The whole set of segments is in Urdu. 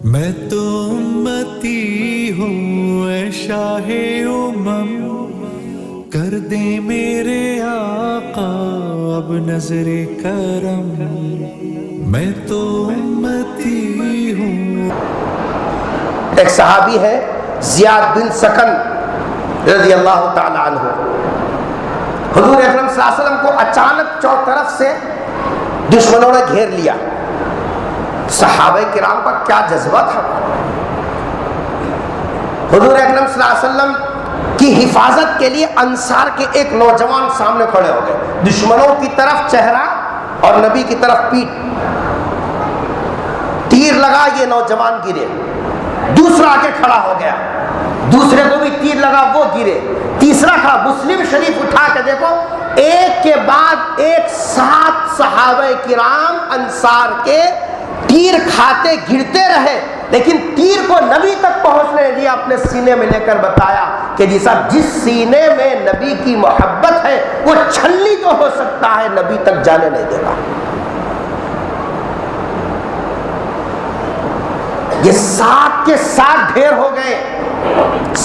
میں تو امتی ہوں اے شاہ امم، کر دے میرے آقا اب نظر کرم، میں تو امتی ہوں۔ ایک صحابی ہے زیاد بن سکن رضی اللہ تعالی عنہ، حضور اکرم صلی اللہ علیہ وسلم کو اچانک چار طرف سے دشمنوں نے گھیر لیا۔ صحابہ کرام کا کیا جذبہ تھا، حضور اکرم صلی اللہ علیہ وسلم کی حفاظت کے لیے انصار کے ایک نوجوان سامنے کھڑے ہو گئے، دشمنوں کی طرف چہرہ اور نبی کی طرف پیٹھ، تیر لگا یہ نوجوان گرے، دوسرا آ کے کھڑا ہو گیا، دوسرے کو بھی تیر لگا وہ گرے، تیسرا کھڑا۔ مسلم شریف اٹھا کے دیکھو، ایک کے بعد ایک 7 صحابہ کرام انصار کے تیر کھاتے گرتے رہے، لیکن تیر کو نبی تک پہنچنے دیا، اپنے سینے میں لے کر بتایا کہ جی صاحب جس سینے میں نبی کی محبت ہے وہ چھلنی تو ہو سکتا ہے، نبی تک جانے نہیں دے گا۔ یہ 7 کے 7 ڈھیر ہو گئے،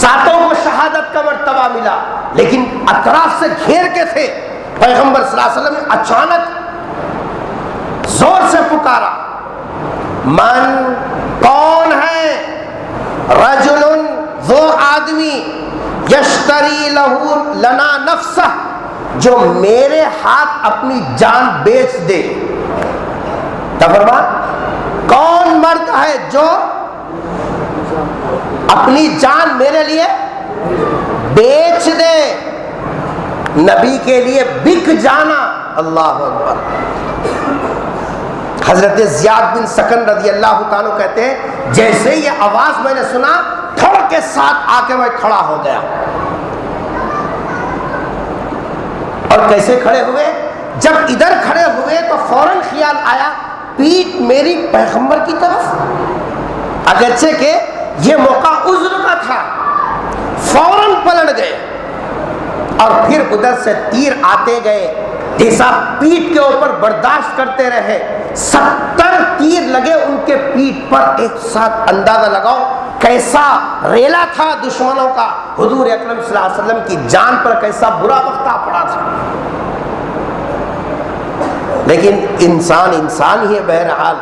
7 کو شہادت کا مرتبہ ملا، لیکن اطراف سے گھیر کے تھے۔ پیغمبر صلی اللہ علیہ وسلم نے اچانک زور سے پکارا، من، کون ہے؟ رجل، وہ آدمی، یشتری لنا نفسہ، جو میرے ہاتھ اپنی جان بیچ دے۔ کون مرد ہے جو اپنی جان میرے لیے بیچ دے؟ نبی کے لیے بک جانا، اللہ اکبر۔ حضرت زیاد بن سکن رضی اللہ تعالیٰ کہتے ہیں جیسے یہ آواز میں نے سنا، تھوڑ کے ساتھ آ کے میں کھڑا ہو گیا۔ اور کیسے کھڑے ہوئے؟ جب ادھر کھڑے ہوئے تو فوراً خیال آیا پیٹھ میری پیغمبر کی طرف، اگرچہ کہ یہ موقع عذر کا تھا، فوراً پلٹ گئے اور پھر ادھر سے تیر آتے گئے، جیسا پیٹھ کے اوپر برداشت کرتے رہے۔ 70 تیر لگے ان کے پیٹھ پر، ایک ساتھ اندازہ لگاؤ کیسا ریلا تھا دشمنوں کا، حضور اکرم صلی اللہ علیہ وسلم کی جان پر کیسا برا وقت آ پڑا تھا۔ لیکن انسان ہی ہے بہرحال۔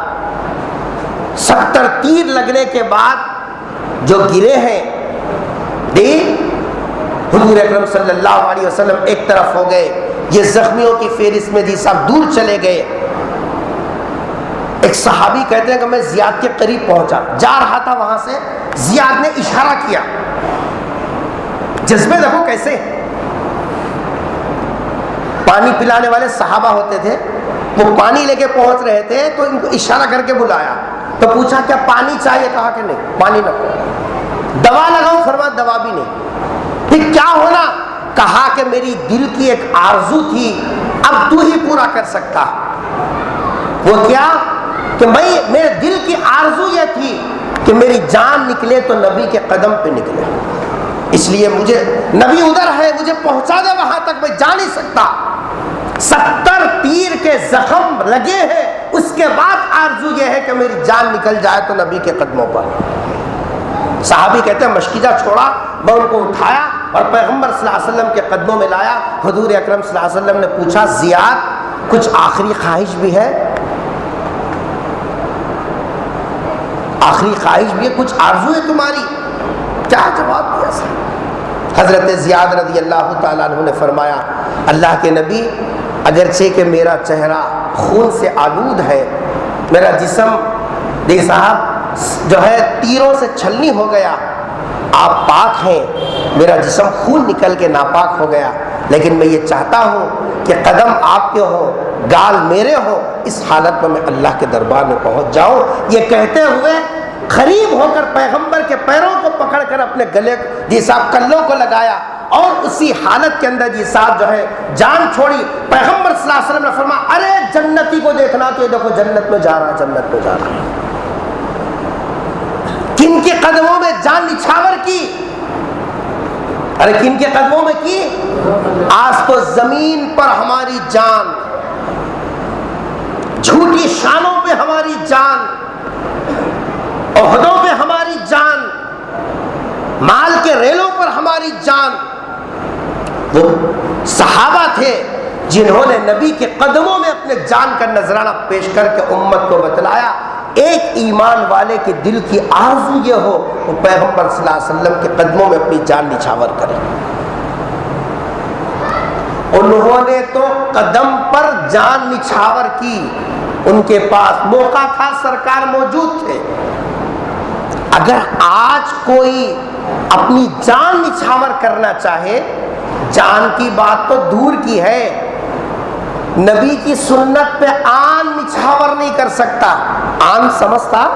70 تیر لگنے کے بعد جو گرے ہیں، حضور اکرم صلی اللہ علیہ وسلم ایک طرف ہو گئے، یہ زخمیوں کی فہرست میں سب دور چلے گئے۔ ایک صحابی کہتے ہیں کہ میں زیاد کے قریب پہنچا، جا رہا تھا، وہاں سے زیاد نے اشارہ کیا۔ جذبے دیکھو کیسے، پانی پلانے والے صحابہ ہوتے تھے، وہ پانی لے کے پہنچ رہے تھے تو ان کو اشارہ کر کے بلایا، تو پوچھا کیا پانی چاہیے؟ کہا کہ نہیں، پانی نہ۔ دوا لگاؤ؟ فرمایا دوا بھی نہیں۔ پھر کیا ہونا؟ کہا کہ میری دل کی ایک آرزو تھی، اب تو ہی پورا کر سکتا۔ وہ کیا؟ کہ میرے دل کی آرزو یہ تھی کہ میری جان نکلے تو نبی کے قدم پہ نکلے، اس لیے مجھے نبی ادھر ہے، مجھے پہنچا دے وہاں تک، میں جا نہیں سکتا۔ 70 تیر کے زخم لگے ہیں، اس کے بعد آرزو یہ ہے کہ میری جان نکل جائے تو نبی کے قدموں پر۔ صحابی کہتے ہیں مشکیزہ چھوڑا، میں ان کو اٹھایا اور پیغمبر صلی اللہ علیہ وسلم کے قدموں میں لایا۔ حضور اکرم صلی اللہ علیہ وسلم نے پوچھا زیاد کچھ آخری خواہش بھی ہے؟ آخری خواہش بھی ہے، کچھ آرزو ہے تمہاری؟ کیا جواب دیا سر؟ حضرت زیاد رضی اللہ تعالیٰ عنہ نے فرمایا، اللہ کے نبی، اگرچہ کہ میرا چہرہ خون سے آلود ہے، میرا جسم صاحب جو ہے تیروں سے چھلنی ہو گیا، آپ پاک ہیں، میرا جسم خون نکل کے ناپاک ہو گیا، لیکن میں یہ چاہتا ہوں کہ قدم آپ کے ہو، گال میرے ہو، اس حالت میں اللہ کے دربار میں پہنچ جاؤں۔ یہ کہتے ہوئے قریب ہو کر پیغمبر کے پیروں کو پکڑ کر اپنے گلے صاحب کلوں کو لگایا، اور اسی حالت کے اندر صاحب جو ہے جان چھوڑی۔ پیغمبر صلی اللہ علیہ وسلم نے فرمایا ارے جنتی کو دیکھنا، تو یہ دیکھو جنت میں جا رہا، جنت میں جا رہا۔ کن کے قدموں میں جان نچھاور کی؟ ارے کن کے قدموں میں کی؟ آج تو زمین پر ہماری جان، جھوٹی شانوں پہ ہماری جان، عہدوں پہ ہماری جان، مال کے ریلوں پر ہماری جان۔ وہ صحابہ تھے جنہوں نے نبی کے قدموں میں اپنے جان کا نذرانہ پیش کر کے امت کو بتلایا ایک ایمان والے کے دل کی آرزو یہ ہو وہ پیغمبر صلی اللہ علیہ وسلم کے قدموں میں اپنی جان نچھاور کرے۔ انہوں نے تو قدم پر جان نچھاور کی، ان کے پاس موقع تھا، سرکار موجود تھے۔ اگر آج کوئی اپنی جان نچھاور کرنا چاہے، جان کی بات تو دور کی ہے، نبی کی سنت پہ آن نچھاور نہیں کر سکتا۔ آن سمجھتا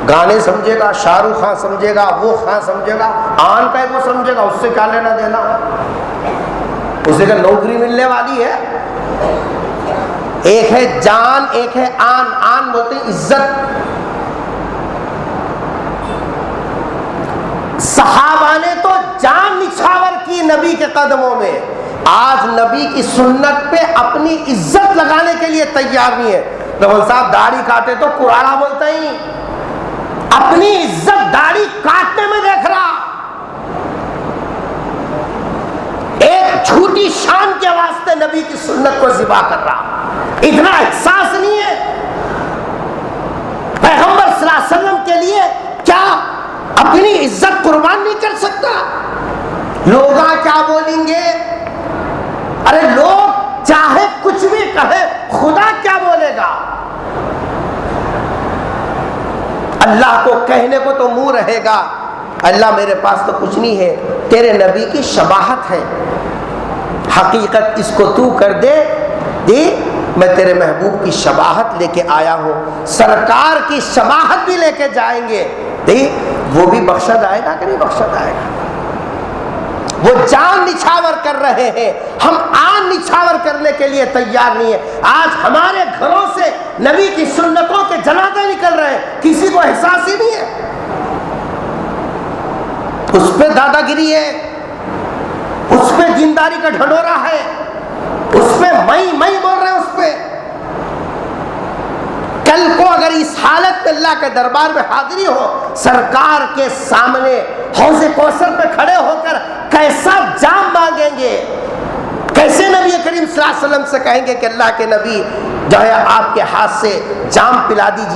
گانے سمجھے گا، شاہ رخ خان سمجھے گا، وہ خان سمجھے گا، آن کا وہ سمجھے گا، اس سے کیا لینا دینا، اسے کہ نوکری ملنے والی ہے۔ ایک ہے جان، ایک ہے آن۔ آن بولتے ہیں عزت۔ صحابہ نے تو جان نچھاور کی نبی کے قدموں میں، آج نبی کی سنت پہ اپنی عزت لگانے کے لیے تیار نہیں ہے۔ رول صاحب داڑھی کاٹے تو کراڑا بولتا ہی نہیں، اپنی عزت داڑھی کاٹنے میں دیکھ رہا، ایک جھوٹی شان کے واسطے نبی کی سنت کو ذبح کر رہا۔ اتنا احساس نہیں ہے پیغمبر صلی اللہ علیہ وسلم کے لیے، کیا اپنی عزت قربان نہیں کر سکتا؟ لوگ کیا بولیں گے؟ ارے لوگ چاہے کچھ بھی کہے، خدا کیا بولے گا؟ اللہ کو کہنے کو تو منہ رہے گا، اللہ میرے پاس تو کچھ نہیں ہے، تیرے نبی کی شباہت ہے، حقیقت اس کو تو کر دے، میں تیرے محبوب کی شباہت لے کے آیا ہوں، سرکار کی شباہت بھی لے کے جائیں گے، وہ بھی بخشا جائے گا کہ نہیں بخشا جائے گا؟ وہ جان نچھاور کر رہے ہیں، ہم آن نچھاور کرنے کے لیے تیار نہیں ہے۔ آج ہمارے گھروں سے نبی کی سنتوں کے جنازے نکل رہے ہیں، کسی کو احساس ہی نہیں ہے، اس پہ دادا گیری ہے، اس پہ دینداری کا ڈھنڈورا ہے، اس پہ میں بول رہے ہیں، اس پہ کل کو اگر اس حالت میں اللہ کے دربار میں حاضری ہو، سرکار کے سامنے حوض کوثر پہ کھڑے ہو کر کیسا جام مانگیں گے، کیسے نبی کریم صلی اللہ علیہ وسلم سے کہیں گے کہ اللہ کے نبی جو ہے آپ کے ہاتھ سے جام پلا دیجیے۔